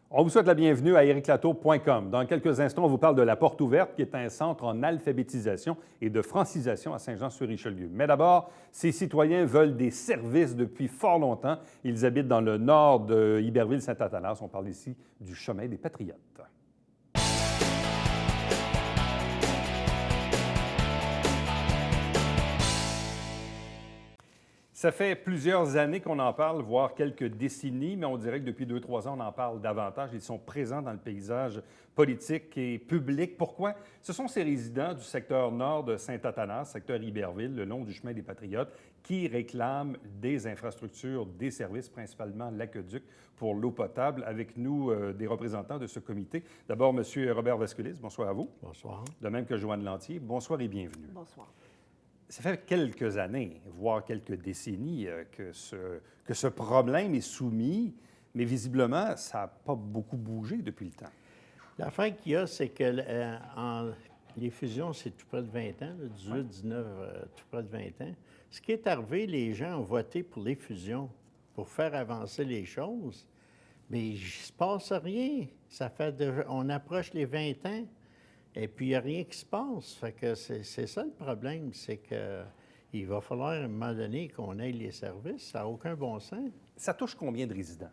On vous souhaite la bienvenue à ériclatour.com. Dans quelques instants, on vous parle de la Porte ouverte, qui est un centre en alphabétisation et de francisation à Saint-Jean-sur-Richelieu. Mais d'abord, ces citoyens veulent des services depuis fort longtemps. Ils habitent dans le nord de Iberville-Saint-Athanas. On parle ici du chemin des Patriotes. Ça fait plusieurs années qu'on en parle, voire quelques décennies, mais on dirait que depuis 2-3 ans, on en parle davantage. Ils sont présents dans le paysage politique et public. Pourquoi? Ce sont ces résidents du secteur nord de Saint-Athanas, secteur Iberville, le long du chemin des Patriotes, qui réclament des infrastructures, des services, principalement l'aqueduc pour l'eau potable. Avec nous, des représentants de ce comité. D'abord, M. Robert Vasculis, bonsoir à vous. Bonsoir. De même que Joanne Lantier. Bonsoir et bienvenue. Bonsoir. Ça fait quelques années, voire quelques décennies, que ce problème est soumis, mais visiblement, ça n'a pas beaucoup bougé depuis le temps. L'affaire qu'il y a, c'est que les fusions, c'est tout près de 20 ans, là, 18, 19, tout près de 20 ans. Ce qui est arrivé, les gens ont voté pour les fusions pour faire avancer les choses, mais il ne se passe rien. On approche les 20 ans. Et puis, il n'y a rien qui se passe. Fait que c'est ça le problème, c'est qu'il va falloir, à un moment donné, qu'on ait les services. Ça n'a aucun bon sens. Ça touche combien de résidents?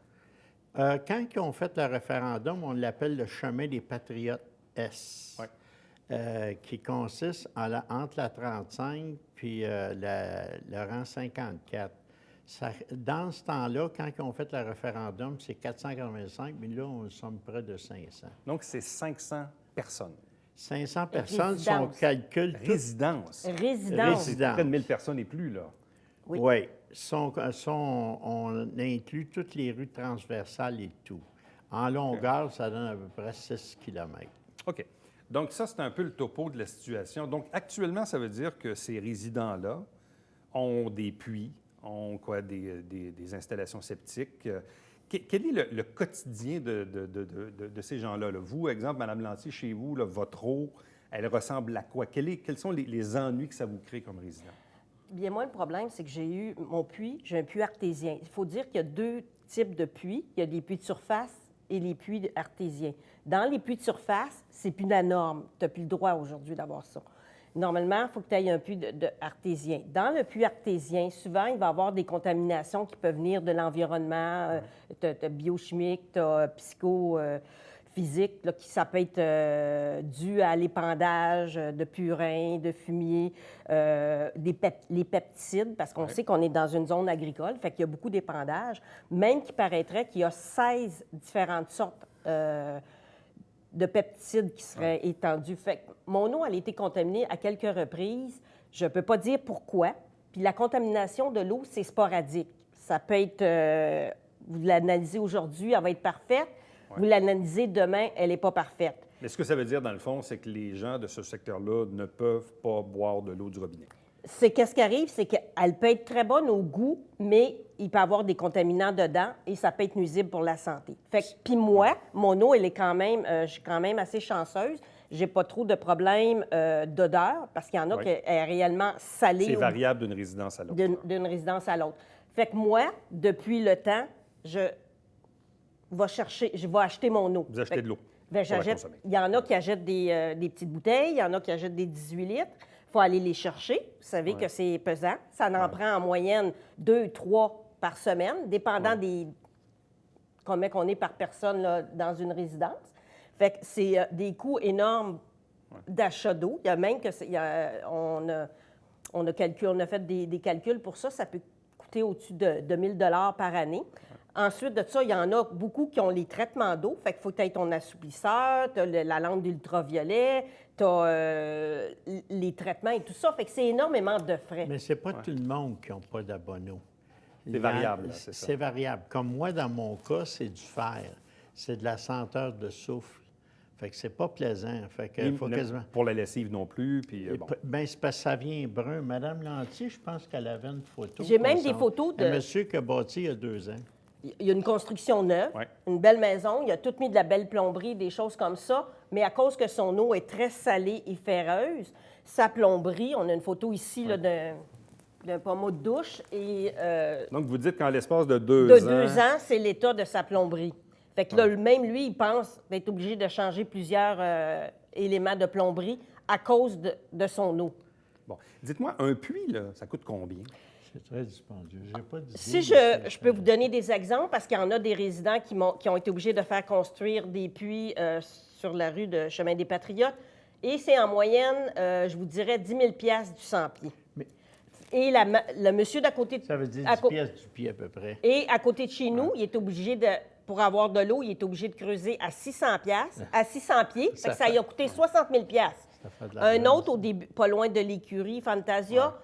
Quand ils ont fait le référendum, on l'appelle le chemin des Patriotes S, qui consiste entre la 35 puis le rang 54. Dans ce temps-là, quand ils ont fait le référendum, c'est 485, mais là, nous sommes près de 500. Donc, c'est 500 personnes. 500 personnes, si on calcule... Résidence. Résidence. C'est près de 1000 personnes et plus, là. Oui. Oui. On inclut toutes les rues transversales et tout. En longueur, ça donne à peu près 6 km. OK. Donc, ça, c'est un peu le topo de la situation. Donc, actuellement, ça veut dire que ces résidents-là ont des puits, ont des installations septiques. Quel est le quotidien de ces gens-là? Là? Vous, exemple, Mme Lantier, chez vous, là, votre eau, elle ressemble à quoi? Quels sont les ennuis que ça vous crée comme résident? Bien, moi, le problème, c'est que j'ai un puits artésien. Il faut dire qu'il y a deux types de puits. Il y a des puits de surface et les puits artésiens. Dans les puits de surface, c'est plus la norme. Tu n'as plus le droit aujourd'hui d'avoir ça. Normalement, il faut que tu aies un puits artésien. Dans le puits artésien, souvent, il va y avoir des contaminations qui peuvent venir de l'environnement. Tu as biochimique, tu as psychophysique, ça peut être dû à l'épandage de purin, de fumier, les pepticides, parce qu'on sait qu'on est dans une zone agricole, fait qu'il y a beaucoup d'épandage. Même qu'il paraîtrait qu'il y a 16 différentes sortes de pepticides qui seraient étendus. Fait que mon eau, elle a été contaminée à quelques reprises. Je ne peux pas dire pourquoi. Puis la contamination de l'eau, c'est sporadique. Ça peut être, vous l'analysez aujourd'hui, elle va être parfaite. Ouais. Vous l'analysez demain, elle n'est pas parfaite. Mais ce que ça veut dire, dans le fond, c'est que les gens de ce secteur-là ne peuvent pas boire de l'eau du robinet. Qu'est-ce qui arrive, c'est qu'elle peut être très bonne au goût, mais il peut y avoir des contaminants dedans et ça peut être nuisible pour la santé. Puis moi, mon eau, elle est quand même, je suis quand même assez chanceuse. J'ai pas trop de problèmes d'odeur parce qu'il y en a qui est réellement salée. C'est variable d'une résidence à l'autre. D'une résidence à l'autre. Fait que moi, depuis le temps, je vais acheter mon eau. Vous achetez de l'eau. Il y en a qui achètent des petites bouteilles, il y en a qui achètent des 18 litres. Il faut aller les chercher. Vous savez que c'est pesant. Ça en prend en moyenne 2-3 par semaine, dépendant des combien qu'on est par personne là, dans une résidence. Fait que c'est des coûts énormes d'achat d'eau. Il y a même que on a fait des calculs pour ça. Ça peut coûter au-dessus de 1 000 $ par année. Ensuite de ça, il y en a beaucoup qui ont les traitements d'eau. Fait qu'il faut que tu aies ton assouplisseur, tu as la lampe d'ultraviolet, tu as les traitements et tout ça. Fait que c'est énormément de frais. Mais c'est pas tout le monde qui n'a pas d'abonnement. C'est variable, c'est ça. C'est variable. Comme moi, dans mon cas, c'est du fer. C'est de la senteur de souffle. Fait que c'est pas plaisant. Fait que faut quasiment... Pour la lessive non plus, puis bon. Bien, c'est parce que ça vient brun. Madame Lantier, je pense qu'elle avait une photo. J'ai même des photos de... Un monsieur qui a bâti il y a 2 ans. Il y a une construction neuve, une belle maison, il a tout mis de la belle plomberie, des choses comme ça, mais à cause que son eau est très salée et ferreuse, sa plomberie, on a une photo ici là, d'un pommeau de douche. Et, donc, vous dites qu'en l'espace de 2 ans... De 2 ans, c'est l'état de sa plomberie. Fait que là, même lui, il pense d'être obligé de changer plusieurs éléments de plomberie à cause de son eau. Bon. Dites-moi, un puits, là, ça coûte combien? C'est très dispendieux. J'ai pas d'idée. Si je peux vous donner des exemples, parce qu'il y en a des résidents qui ont été obligés de faire construire des puits sur la rue de Chemin des Patriotes, et c'est en moyenne, je vous dirais, 10 000 $ du 100 pieds. Mais- Et le monsieur d'à côté... Ça veut dire à 10 co- pièces du pied à peu près. Et à côté de chez nous, il est obligé de... Pour avoir de l'eau, il est obligé de creuser à 600 à 600 pieds. Fait que ça lui a coûté 60 000 $. Ça fait de Un l'argent. autre, au début, pas loin de l'écurie Fantasia,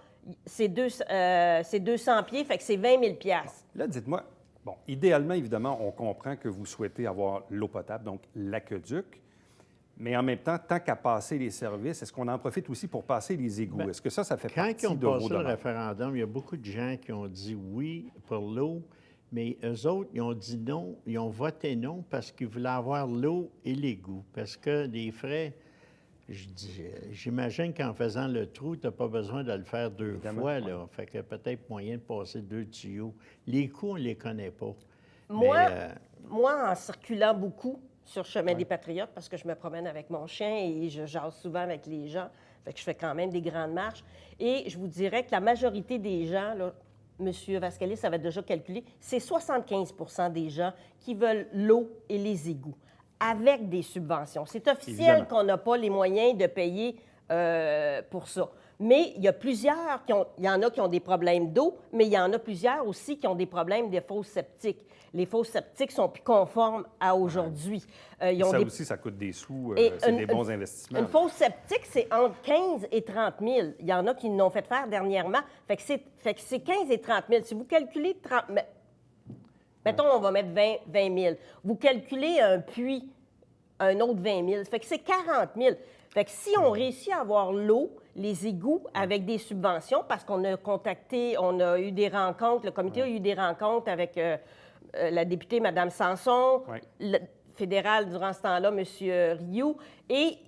c'est 200 pieds, fait que c'est 20 000 $. Là, dites-moi, bon, idéalement, évidemment, on comprend que vous souhaitez avoir l'eau potable, donc l'aqueduc, mais en même temps, tant qu'à passer les services, est-ce qu'on en profite aussi pour passer les égouts? Ben, est-ce que ça fait Quand partie ils ont de vos passé le demandes? référendum, il y a beaucoup de gens qui ont dit oui pour l'eau, mais eux autres, ils ont dit non, ils ont voté non parce qu'ils voulaient avoir l'eau et l'égout. Parce que les frais, j'imagine qu'en faisant le trou, tu n'as pas besoin de le faire deux Évidemment, fois. ouais. Là. Fait que peut-être moyen de passer 2 tuyaux. Les coûts, on ne les connaît pas. Moi, Mais, moi, en circulant beaucoup sur Chemin des Patriotes, parce que je me promène avec mon chien et je jase souvent avec les gens, fait que je fais quand même des grandes marches, et je vous dirais que la majorité des gens, là, M. Vascalis avait déjà calculé, c'est 75 % des gens qui veulent l'eau et les égouts, avec des subventions. C'est officiel Évidemment. qu'on n'a pas les moyens de payer pour ça. Mais il y a plusieurs il y en a qui ont des problèmes d'eau, mais il y en a plusieurs aussi qui ont des problèmes de fosses septiques. Les fosses septiques sont plus conformes à aujourd'hui. Ils ont Ça des- aussi, ça coûte des sous, Et c'est une- des bons investissements. Une fosse septique, c'est entre 15 et 30 000. Il y en a qui l'ont fait faire dernièrement. Fait que c'est 15 et 30 000. Si vous calculez 30 000, mettons, on va mettre 20 000. Vous calculez un puits, un autre 20 000. Fait que c'est 40 000. Fait que si on réussit à avoir l'eau, les égouts avec des subventions, parce qu'on a contacté, on a eu des rencontres, le comité a eu des rencontres avec la députée Mme Sanson, Ouais. le fédéral durant ce temps-là, M. Rioux, et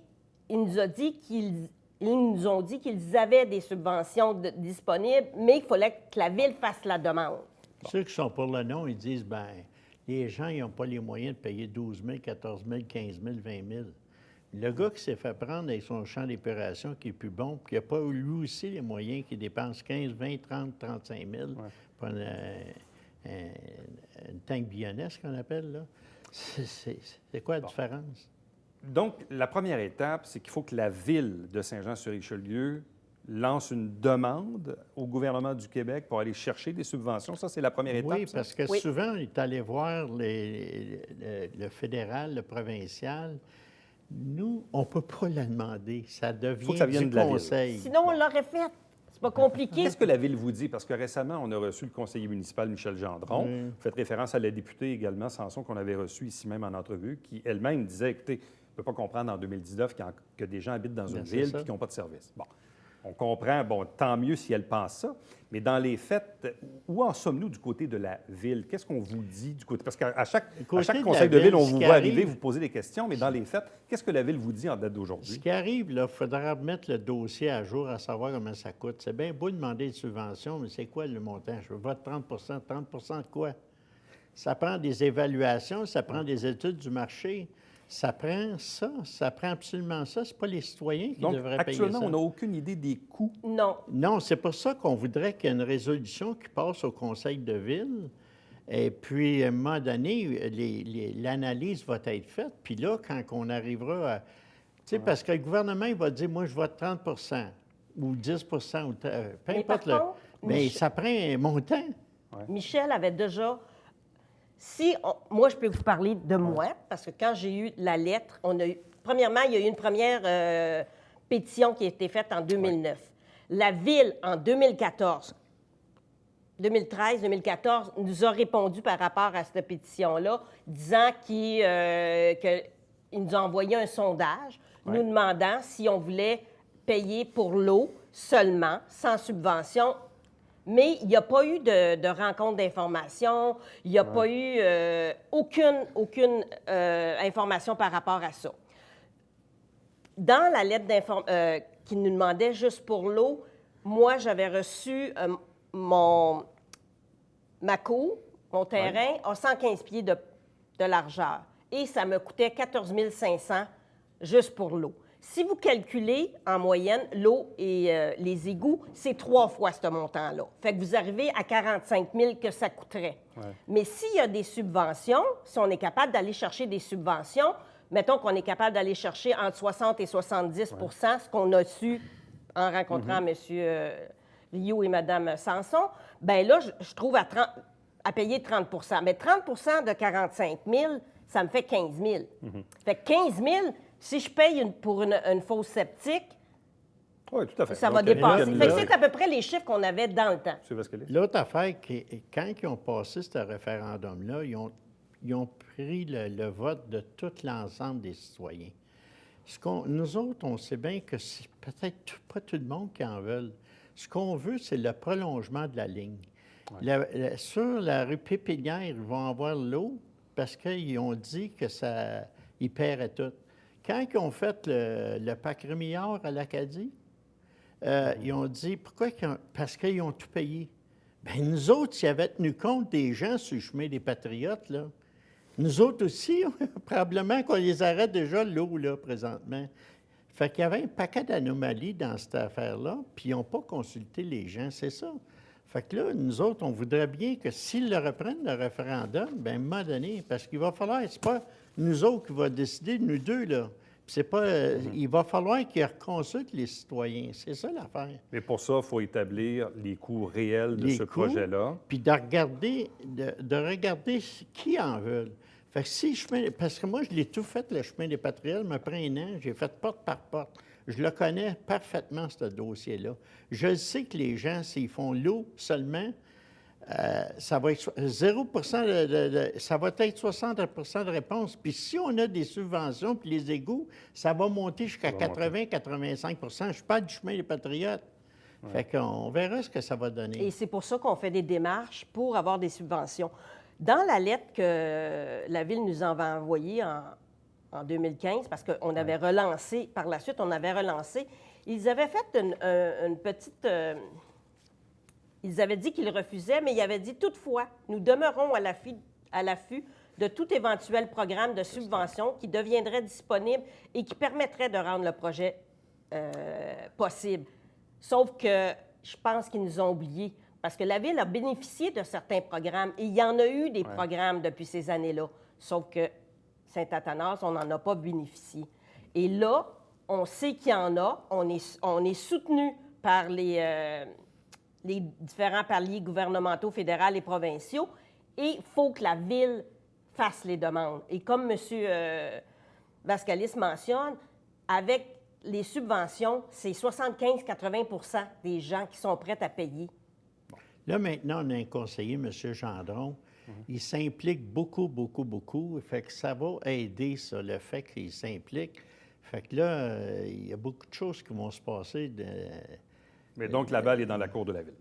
il nous a dit ils nous ont dit qu'ils avaient des subventions disponibles, mais il fallait que la Ville fasse la demande. ceux qui sont pour le non, ils disent, bien, les gens, ils n'ont pas les moyens de payer 12 000, 14 000, 15 000, 20 000. Le gars qui s'est fait prendre avec son champ d'épuration qui est plus bon, puis qui n'a pas lui aussi les moyens, qui dépense 15, 20, 30, 35 000 pour une tank bionesse qu'on appelle, là. C'est quoi la différence? Donc, la première étape, c'est qu'il faut que la Ville de Saint-Jean-sur-Richelieu lance une demande au gouvernement du Québec pour aller chercher des subventions. Ça, c'est la première étape. Oui, ça? parce que Oui. souvent, on est allé voir le fédéral, le provincial. Nous, on ne peut pas la demander. Ça devient que ça vienne du de la Ville. conseil. Sinon, on l'aurait fait. C'est pas compliqué. Qu'est-ce que la Ville vous dit? Parce que récemment, on a reçu le conseiller municipal Michel Gendron. Vous faites référence à la députée également, Sanson, qu'on avait reçue ici même en entrevue, qui elle-même disait, écoutez, on ne peut pas comprendre en 2019 que des gens habitent dans une c'est ville ça. et qui n'ont pas de service. Bon, on comprend, bon, tant mieux si elle pense ça, mais dans les faits, où en sommes-nous du côté de la Ville? Qu'est-ce qu'on vous dit du côté? Parce qu'à chaque côté de la conseil de Ville, Ville, on ce vous qui voit arriver, arrive- vous poser des questions, mais dans les faits, qu'est-ce que la Ville vous dit en date Ce d'aujourd'hui? qui arrive, il faudra mettre le dossier à jour à savoir comment ça coûte. C'est bien beau demander une subvention, mais c'est quoi le montant? Je veux pas 30 30 de quoi? Ça prend des évaluations, ça prend des études du marché. Ça prend ça prend absolument ça. C'est pas les citoyens qui Donc, devraient payer actuellement, ça. on n'a aucune idée des coûts. Non. Non, c'est pour ça qu'on voudrait qu'il y ait une résolution qui passe au conseil de ville. Et puis, à un moment donné, l'analyse va être faite. Puis là, quand on arrivera à... Tu sais, parce que le gouvernement, il va dire, moi, je vote 30 ou 10 ou peu Mais importe par contre, Mais ça prend un montant. Michel avait déjà... Moi, je peux vous parler de moi, parce que quand j'ai eu la lettre, premièrement, il y a eu une première pétition qui a été faite en 2009. La Ville, en 2013-2014, nous a répondu par rapport à cette pétition-là, disant qu'il nous a envoyé un sondage, nous demandant si on voulait payer pour l'eau seulement, sans subvention. Mais il n'y a pas eu de rencontre d'information, il n'y a pas eu aucune information par rapport à ça. Dans la lettre qui nous demandait juste pour l'eau, moi, j'avais reçu ma cour, mon terrain, a 115 pieds de largeur et ça me coûtait 14 500 juste pour l'eau. Si vous calculez en moyenne l'eau et les égouts, c'est 3 fois ce montant-là. Fait que vous arrivez à 45 000 que ça coûterait. Ouais. Mais s'il y a des subventions, si on est capable d'aller chercher des subventions, mettons qu'on est capable d'aller chercher entre 60 et 70 ce qu'on a su en rencontrant M. Rio et Mme Sanson, bien là, je trouve à payer 30 Mais 30 de 45 000, ça me fait 15 000. Fait que 15 000, si je paye pour une fosse septique, oui, tout à fait. ça va Donc, dépasser. là, Fait que c'est à peu près les chiffres qu'on avait dans le temps. M. Vascalis. L'autre affaire, quand ils ont passé ce référendum-là, ils ont pris le vote de tout l'ensemble des citoyens. Nous autres, on sait bien que c'est peut-être pas tout le monde qui en veut. Ce qu'on veut, c'est le prolongement de la ligne. Ouais. Sur la rue Pépinière, ils vont avoir l'eau parce qu'ils ont dit que ils paieraient tout. Quand ils ont fait le parc Rémillard à l'Acadie, ils ont dit, pourquoi? Parce qu'ils ont tout payé. Bien, nous autres, s'ils avaient tenu compte des gens sur le chemin des Patriotes, là, nous autres aussi, probablement qu'on les arrête déjà l'eau, là, présentement. Fait qu'il y avait un paquet d'anomalies dans cette affaire-là, puis ils n'ont pas consulté les gens, c'est ça. Fait que là, nous autres, on voudrait bien que s'ils le reprennent, le référendum, bien, à un moment donné, parce qu'il va falloir, c'est pas nous autres qui va décider, nous deux, là. Puis c'est pas, il va falloir qu'ils reconsultent les citoyens. C'est ça l'affaire. Mais pour ça, il faut établir les coûts réels de ce projet-là. Puis de regarder qui en veut. Fait que si parce que moi, je l'ai tout fait, le chemin des Patriotes, me prend un an, j'ai fait porte par porte. Je le connais parfaitement, ce dossier-là. Je sais que les gens, s'ils font l'eau seulement, ça va être 0 ça va être 60 de réponse. Puis si on a des subventions, puis les égouts, ça va monter jusqu'à 80-85 Je parle du chemin des Patriotes. Ouais. Fait qu'on verra ce que ça va donner. Et c'est pour ça qu'on fait des démarches pour avoir des subventions. Dans la lettre que la Ville nous avait envoyée en 2015, parce qu'on avait relancé, par la suite, on avait relancé, ils avaient fait une petite... ils avaient dit qu'ils refusaient, mais ils avaient dit, toutefois, nous demeurons à l'affût de tout éventuel programme de subvention qui deviendrait disponible et qui permettrait de rendre le projet possible. Sauf que je pense qu'ils nous ont oubliés, parce que la Ville a bénéficié de certains programmes, et il y en a eu des programmes depuis ces années-là, sauf que Saint-Athanas, on n'en a pas bénéficié. Et là, on sait qu'il y en a, on est soutenu par les différents paliers gouvernementaux, fédéraux et provinciaux, et il faut que la Ville fasse les demandes. Et comme M. Vascalis mentionne, avec les subventions, c'est 75-80 des gens qui sont prêts à payer. Là, maintenant, on a un conseiller, M. Gendron. Il s'implique beaucoup. Fait que ça va aider, ça, le fait qu'il s'implique. Fait que là, il y a beaucoup de choses qui vont se passer. Mais donc, la balle est dans la cour de la Ville.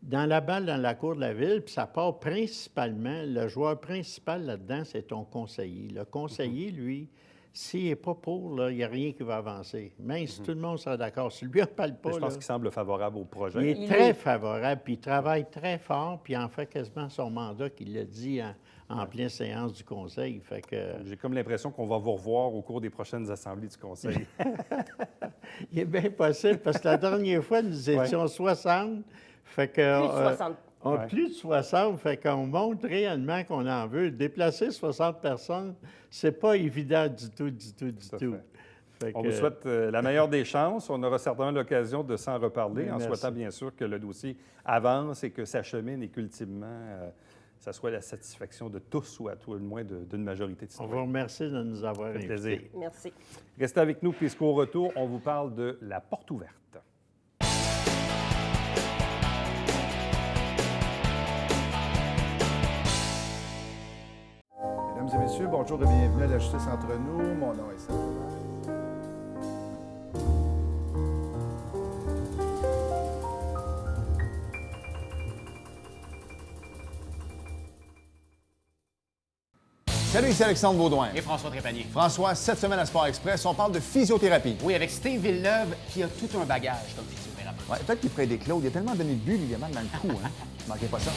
Dans la cour de la Ville, puis ça part principalement, le joueur principal là-dedans, c'est ton conseiller. Le conseiller, lui, s'il n'est pas pour, là, il n'y a rien qui va avancer. Même si tout le monde sera d'accord. Si lui, on ne parle pas, je pense qu'il semble favorable au projet. Il est très favorable, puis il travaille très fort, puis il en fait quasiment son mandat qu'il l'a dit en pleine séance du Conseil. Fait que... J'ai comme l'impression qu'on va vous revoir au cours des prochaines assemblées du Conseil. Il est bien possible, parce que la dernière fois, nous étions 60. Fait que, plus de 60. Plus de 60, fait qu'on montre réellement qu'on en veut. Déplacer 60 personnes, c'est pas évident du tout. On vous souhaite la meilleure des chances. On aura certainement l'occasion de s'en reparler, en souhaitant bien sûr que le dossier avance et que s'achemine et qu'ultimement, ça soit la satisfaction de tous ou à tout le moins d'une majorité de citoyens. On vous remercie de nous avoir invités. Plaisir. Merci. Restez avec nous, puisqu'au retour, on vous parle de la porte ouverte. Mesdames et messieurs, bonjour et bienvenue à la Justice entre nous. Mon nom est Serge Lemay. Salut, ici Alexandre Baudouin. Et François Trépanier. François, cette semaine à Sport Express, on parle de physiothérapie. Oui, avec Steve Villeneuve, qui a tout un bagage comme physiothérapeute. Ouais, peut-être qu'il ferait des Claude. Il a tellement donné de buts, il a mal dans le cou. Hein? Manquez pas ça.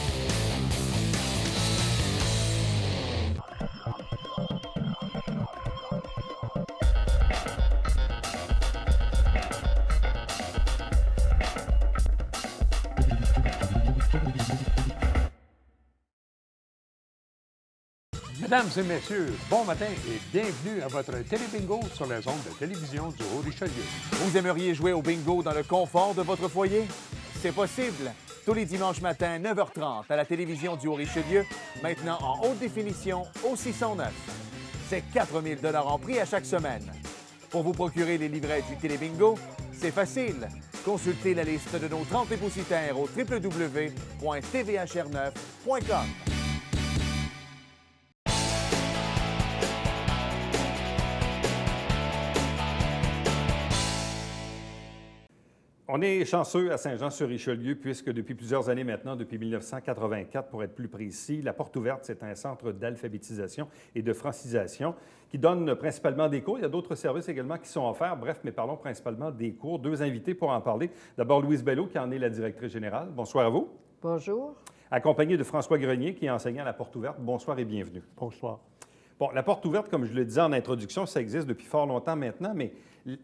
Mesdames et messieurs, bon matin et bienvenue à votre télébingo sur les ondes de télévision du Haut-Richelieu. Vous aimeriez jouer au bingo dans le confort de votre foyer? C'est possible. Tous les dimanches matins, 9h30, à la télévision du Haut-Richelieu, maintenant en haute définition au 609. C'est 4 000 $ en prix à chaque semaine. Pour vous procurer les livrets du Télébingo, c'est facile. Consultez la liste de nos 30 dépositaires au www.tvhr9.com. On est chanceux à Saint-Jean-sur-Richelieu puisque depuis plusieurs années maintenant, depuis 1984 pour être plus précis, la Porte ouverte, c'est un centre d'alphabétisation et de francisation qui donne principalement des cours. Il y a d'autres services également qui sont offerts. Bref, mais parlons principalement des cours. Deux invités pour en parler. D'abord, Louise Bello, qui en est la directrice générale. Bonsoir à vous. Bonjour. Accompagnée de François Grenier, qui est enseignant à la Porte ouverte. Bonsoir et bienvenue. Bonsoir. Bon, la Porte ouverte, comme je le disais en introduction, ça existe depuis fort longtemps maintenant, mais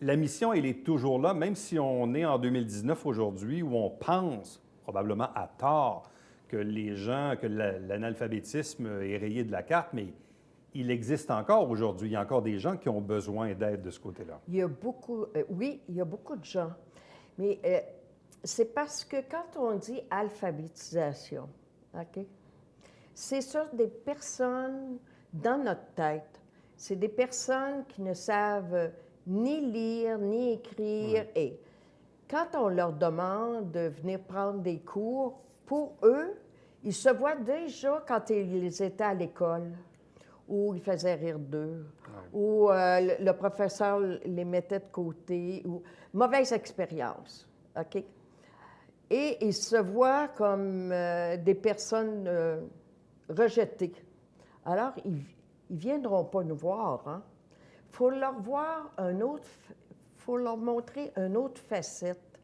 la mission, elle est toujours là, même si on est en 2019 aujourd'hui, où on pense, probablement à tort, que les gens, que l'analphabétisme est rayé de la carte, mais il existe encore aujourd'hui. Il y a encore des gens qui ont besoin d'aide de ce côté-là. Il y a beaucoup, oui, il y a beaucoup de gens. Mais c'est parce que quand on dit alphabétisation, OK, c'est sur des personnes dans notre tête. C'est des personnes qui ne savent ni lire, ni écrire. Oui. Et quand on leur demande de venir prendre des cours, pour eux, ils se voient déjà quand ils étaient à l'école, où ils faisaient rire d'eux, où le professeur les mettait de côté, ou mauvaise expérience, OK? Et ils se voient comme des personnes rejetées. Alors, ils ne viendront pas nous voir, hein? Faut leur montrer une autre facette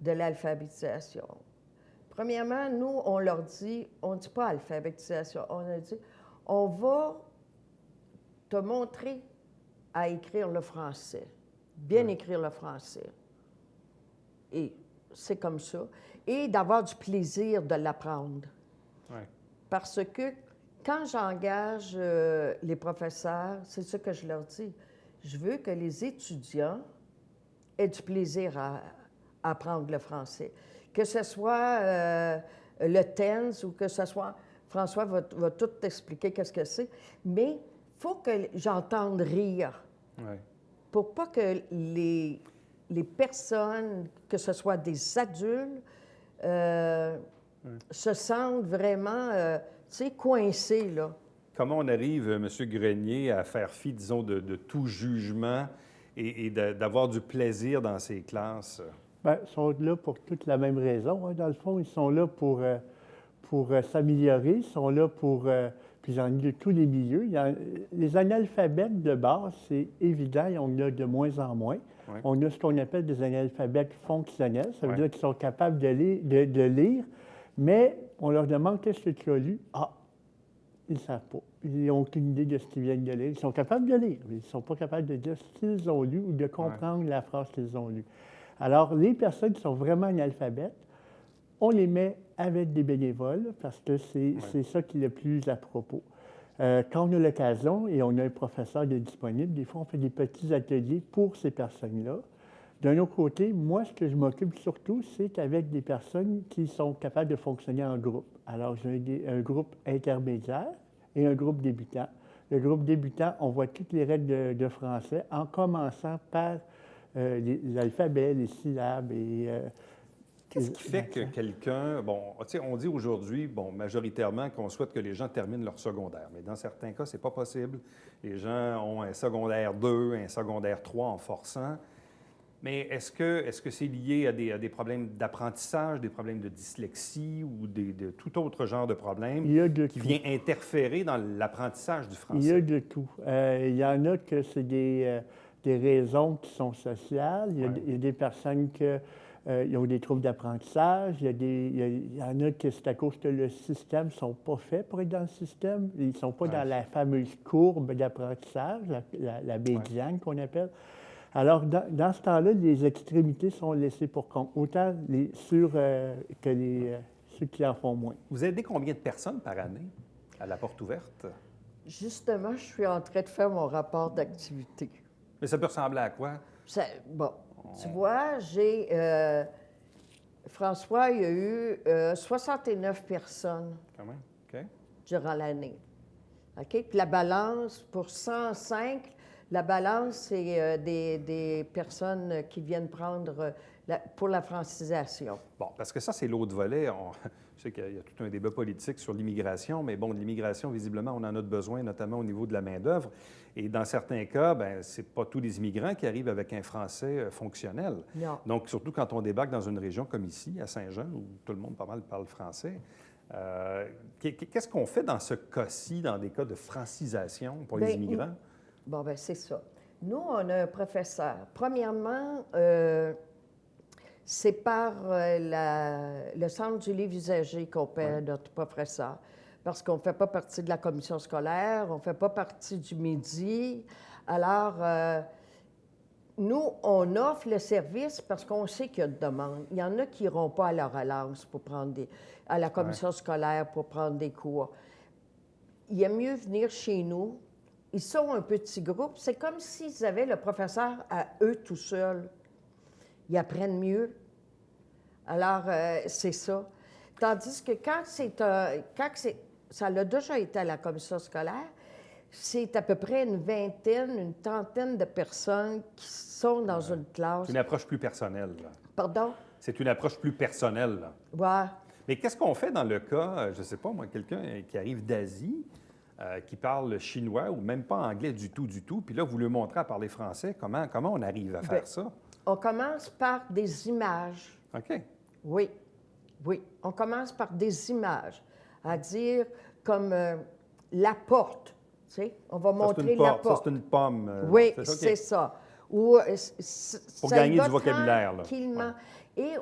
de l'alphabétisation. Premièrement, nous, on leur dit, on ne dit pas alphabétisation, on a dit, on va te montrer à écrire le français, bien écrire le français. Et c'est comme ça. Et d'avoir du plaisir de l'apprendre. Ouais. Parce que quand j'engage les professeurs, c'est ce que je leur dis. Je veux que les étudiants aient du plaisir à apprendre le français. Que ce soit le TENS ou que ce soit... François va tout t'expliquer qu'est-ce que c'est. Mais il faut que j'entende rire. Ouais. Pour pas que les personnes, que ce soit des adultes, se sentent vraiment... tu sais, coincé, là. Comment on arrive, M. Grenier, à faire fi, disons, de tout jugement et d'avoir du plaisir dans ces classes? Bien, ils sont là pour toute la même raison. Hein. Dans le fond, ils sont là pour s'améliorer, ils sont là pour... puis j'en ai de tous les milieux. Les analphabètes de base, c'est évident, on en a de moins en moins. Ouais. On a ce qu'on appelle des analphabètes fonctionnels. Ça veut dire qu'ils sont capables de lire, mais on leur demande « Qu'est-ce que tu as lu? » Ah, ils ne savent pas. Ils n'ont aucune idée de ce qu'ils viennent de lire. Ils sont capables de lire, mais ils ne sont pas capables de dire ce qu'ils ont lu ou de comprendre la phrase qu'ils ont lue. Alors, les personnes qui sont vraiment analphabètes, on les met avec des bénévoles parce que c'est ça qui est le plus à propos. Quand on a l'occasion et on a un professeur de disponible, des fois, on fait des petits ateliers pour ces personnes-là. D'un autre côté, moi, ce que je m'occupe surtout, c'est avec des personnes qui sont capables de fonctionner en groupe. Alors, j'ai un groupe intermédiaire et un groupe débutant. Le groupe débutant, on voit toutes les règles de français en commençant par l'alphabet, les syllabes et... Qu'est-ce qui fait que quelqu'un... Bon, tu sais, on dit aujourd'hui, bon, majoritairement, qu'on souhaite que les gens terminent leur secondaire. Mais dans certains cas, c'est pas possible. Les gens ont un secondaire 2, un secondaire 3 en forçant. Mais est-ce que c'est lié à des problèmes d'apprentissage, des problèmes de dyslexie ou de tout autre genre de problème qui vient interférer dans l'apprentissage du français? Il y a de tout. Il y en a que c'est des raisons qui sont sociales. Il y a des personnes qui ont des troubles d'apprentissage. Il y en a que c'est à cause que le système ne sont pas faits pour être dans le système. Ils ne sont pas dans la fameuse courbe d'apprentissage, la médiane qu'on appelle. Alors, dans ce temps-là, les extrémités sont laissées pour compte, autant sûrs que ceux qui en font moins. Vous aidez combien de personnes par année à la Porte ouverte? Justement, je suis en train de faire mon rapport d'activité. Mais ça peut ressembler à quoi? Bon, tu vois, François, il y a eu 69 personnes Quand même, OK. durant l'année. OK? Puis la balance, pour 105, la balance, c'est des personnes qui viennent prendre pour la francisation. Bon, parce que ça, c'est l'autre volet. Je sais qu'il y a tout un débat politique sur l'immigration, mais bon, de l'immigration, visiblement, on en a besoin, notamment au niveau de la main-d'œuvre. Et dans certains cas, bien, c'est pas tous les immigrants qui arrivent avec un français fonctionnel. Non. Donc, surtout quand on débarque dans une région comme ici, à Saint-Jean, où tout le monde pas mal parle français. Qu'est-ce qu'on fait dans ce cas-ci, dans des cas de francisation pour les immigrants? Bon, bien, c'est ça. Nous, on a un professeur. Premièrement, c'est par le Centre du livre usagé qu'on paie notre professeur. Parce qu'on ne fait pas partie de la commission scolaire, on ne fait pas partie du Midi. Alors, nous, on offre le service parce qu'on sait qu'il y a de demande. Il y en a qui n'iront pas à la relance pour prendre à la commission scolaire pour prendre des cours. Il est mieux venir chez nous. Ils sont un petit groupe. C'est comme s'ils avaient le professeur à eux tout seuls. Ils apprennent mieux. Alors, c'est ça. Tandis que quand ça a déjà été à la commission scolaire, c'est à peu près une trentaine de personnes qui sont dans une classe. C'est une approche plus personnelle, là. Pardon? C'est une approche plus personnelle, là. Ouais. Mais qu'est-ce qu'on fait dans le cas, je ne sais pas, moi, quelqu'un qui arrive d'Asie, qui parle chinois ou même pas anglais du tout, puis là, vous lui montrez à parler français, comment on arrive à faire ça? On commence par des images. OK. Oui, on commence par des images, à dire comme la porte, tu sais, on va montrer la porte. Ça, c'est une pomme. Oui, c'est ça? c'est ça. Ou, Pour ça gagner y va du vocabulaire, là. tranquillement. Et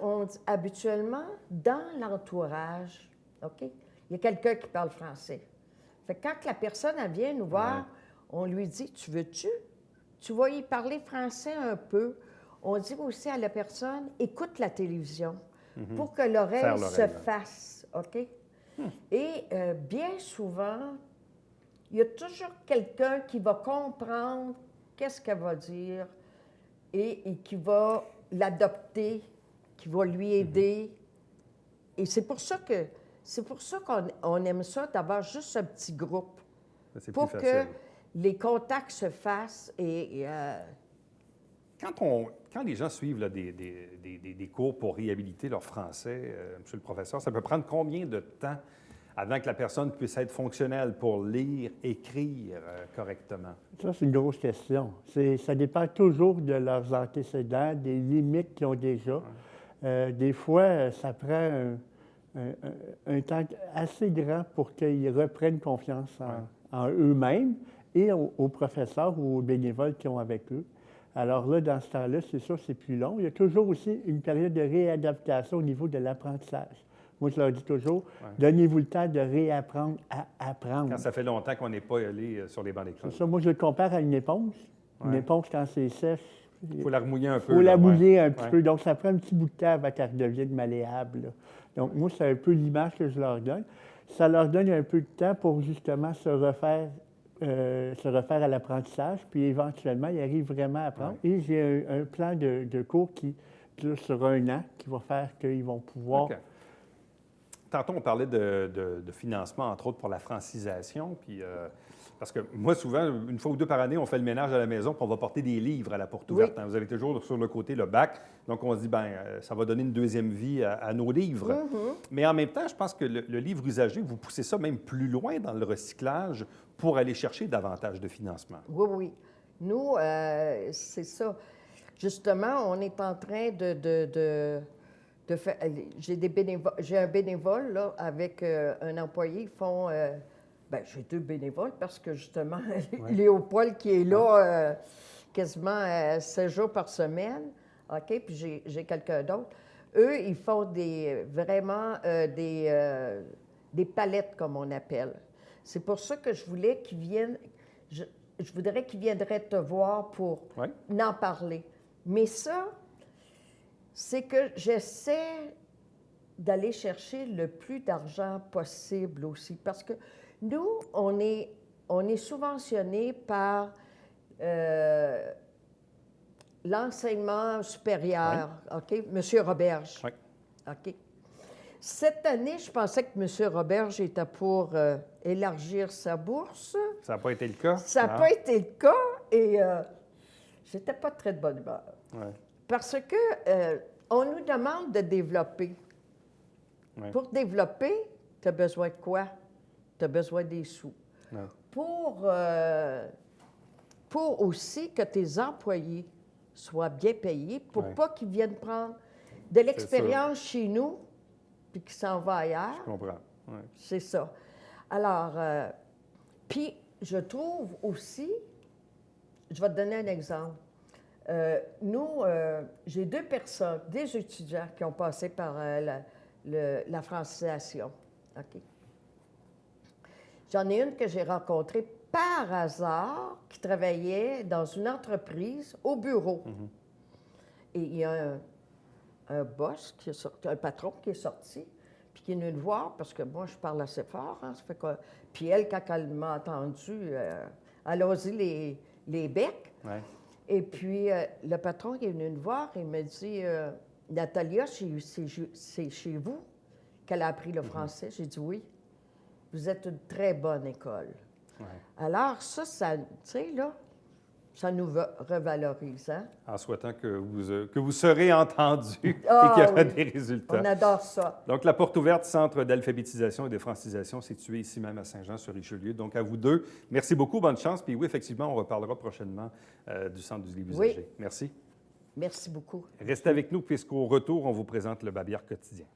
habituellement, dans l'entourage, OK, il y a quelqu'un qui parle français. Fait que quand la personne elle vient nous voir, on lui dit, tu veux-tu? Tu vas y parler français un peu. On dit aussi à la personne, écoute la télévision pour que l'oreille se fasse, OK? Et bien souvent, il y a toujours quelqu'un qui va comprendre qu'est-ce qu'elle va dire et qui va l'adopter, qui va lui aider. Et c'est pour ça qu'on aime ça, d'avoir juste un petit groupe C'est pour plus que facile. les contacts se fassent et Quand les gens suivent là, des cours pour réhabiliter leur français, monsieur le professeur, ça peut prendre combien de temps avant que la personne puisse être fonctionnelle pour lire, écrire correctement? Ça, c'est une grosse question. Ça dépend toujours de leurs antécédents, des limites qu'ils ont déjà. Des fois, ça prend un temps assez grand pour qu'ils reprennent confiance en eux-mêmes et aux professeurs ou aux bénévoles qu'ils ont avec eux. Alors là, dans ce temps-là, c'est sûr, c'est plus long. Il y a toujours aussi une période de réadaptation au niveau de l'apprentissage. Moi, je leur dis toujours, donnez-vous le temps de réapprendre à apprendre. Quand ça fait longtemps qu'on n'est pas allé sur les bancs d'école. C'est ça. Moi, je le compare à une éponge. Une éponge, quand c'est sèche, Il faut la remouiller un peu. il faut la mouiller un Ouais. petit peu. Donc, ça prend un petit bout de temps avant qu'elle redevienne malléable, là. Donc, moi, c'est un peu l'image que je leur donne. Ça leur donne un peu de temps pour justement se refaire à l'apprentissage, puis éventuellement, ils arrivent vraiment à apprendre. Et j'ai un plan de cours qui dure sur 1 an, qui va faire qu'ils vont pouvoir... OK. Tantôt, on parlait de financement, entre autres, pour la francisation. Puis, parce que moi, souvent, une fois ou deux par année, on fait le ménage à la maison, puis on va porter des livres à la porte ouverte. Vous avez toujours sur le côté le bac. Donc, on se dit, bien, ça va donner une deuxième vie à nos livres. Mais en même temps, je pense que le livre usagé, vous poussez ça même plus loin dans le recyclage pour aller chercher davantage de financement. Oui. Nous, c'est ça. Justement, on est en train de faire... J'ai un bénévole, là, avec un employé. Ils font... j'ai 2 bénévoles parce que, justement, Léopold qui est là quasiment 7 jours par semaine, OK? Puis j'ai quelqu'un d'autre. Eux, ils font des palettes, comme on appelle. C'est pour ça que je voulais qu'ils viennent... Je voudrais qu'ils viendraient te voir pour en parler. Mais ça, c'est que j'essaie d'aller chercher le plus d'argent possible aussi. Parce que nous, on est on est subventionné par l'enseignement supérieur, OK? M. Roberge. Oui. OK. Cette année, je pensais que M. Roberge était pour élargir sa bourse. Ça n'a pas été le cas? Ça n'a Non? pas été le cas et j'étais pas très de bonne humeur. Ouais. Parce que on nous demande de développer. Ouais. Pour développer, tu as besoin de quoi? Tu as besoin des sous. Ouais. Pour aussi que tes employés soient bien payés, pour Ouais. pas qu'ils viennent prendre de l'expérience chez nous puis qu'ils s'en vont ailleurs. Je comprends. Ouais. C'est ça. Alors, puis je trouve aussi, je vais te donner un exemple. Nous, j'ai 2 personnes, des étudiants qui ont passé par la francisation. OK? J'en ai une que j'ai rencontrée par hasard, qui travaillait dans une entreprise au bureau. Et il y a un boss, qui est sorti, un patron qui est sorti, puis qui est venu le voir, parce que moi, je parle assez fort. Hein, ça fait que, puis elle, quand elle m'a entendu, elle a osé les becs. Ouais. Et puis, le patron il est venu me voir et il m'a dit Natalia, c'est chez vous qu'elle a appris le français. J'ai dit oui. Vous êtes une très bonne école. Ouais. Alors, ça tu sais, là, ça nous revalorise. Hein? En souhaitant que vous serez entendu et qu'il y Ah, aura oui. des résultats. On adore ça. Donc, la porte ouverte, centre d'alphabétisation et de francisation, situé ici même à Saint-Jean-sur-Richelieu. Donc, à vous deux, merci beaucoup, bonne chance. Puis oui, effectivement, on reparlera prochainement du centre du livre Oui. usagé. Merci. Merci beaucoup. Restez avec nous, puisqu'au retour, on vous présente le Babillard quotidien.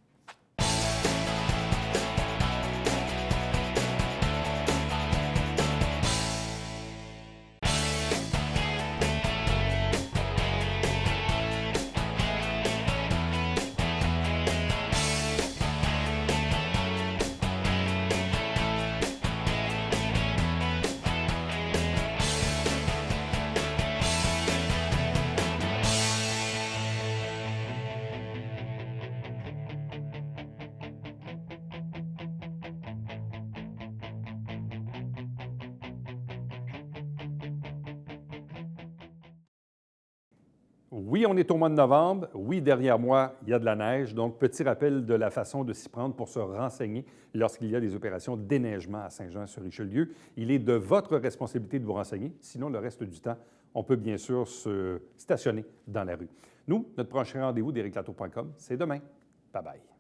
Oui, on est au mois de novembre. Oui, derrière moi, il y a de la neige. Donc, petit rappel de la façon de s'y prendre pour se renseigner lorsqu'il y a des opérations de déneigement à Saint-Jean-sur-Richelieu. Il est de votre responsabilité de vous renseigner. Sinon, le reste du temps, on peut bien sûr se stationner dans la rue. Nous, notre prochain rendez-vous d'ericlato.com, c'est demain. Bye-bye.